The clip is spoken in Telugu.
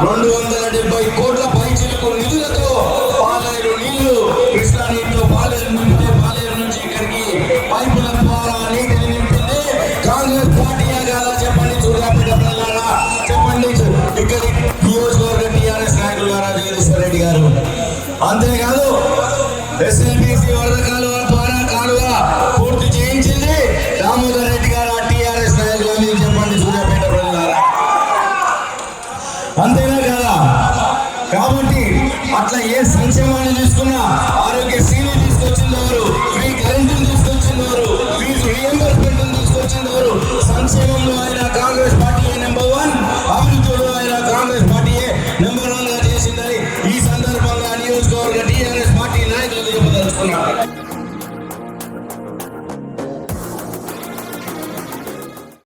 270 కోట్ల పైచిలకు నిధులతో పాలేరు నీళ్లు కృష్ణా నీటిలో పాలేరు నింపితే పాలేరు నుంచి ఇక్కడికి పైపుల ద్వారా నీటిని నింపింది కాంగ్రెస్ పార్టీ కాదా చెప్పండి. సూర్యాపేట ప్రజలారా చెప్పండి. ఇక్కడి నియోజకవర్గ టీఆర్ఎస్ నాయకులు గారా జగదీశ్వర్ రెడ్డి గారు. అంతేకాదు ఎస్ఎల్బిసి వరద కాలువ ద్వారా కాలువ పూర్తి చేయించింది దామోదర్ రెడ్డి గారు టీఆర్ఎస్ నాయకులు అని చెప్పండి. సూర్యాపేట ప్రజలారా అంతేనా కదా? కాబట్టి అట్లా ఏ సంక్షేమాన్ని తీసుకున్నా ఆరోగ్యశ్రీని తీసుకొచ్చినవారు, ఫ్రీ కరెంటును తీసుకొచ్చినవారు, ఫీజు రీఎంబర్స్మెంట్ తీసుకొచ్చినవారు, సంక్షేమంలో ఆయన కాంగ్రెస్ పార్టీ నెంబర్ 1, అభివృద్ధిలో ఆయన కాంగ్రెస్ పార్టీ నెంబర్ 1 గా చేసిందని ఈ సందర్భంగా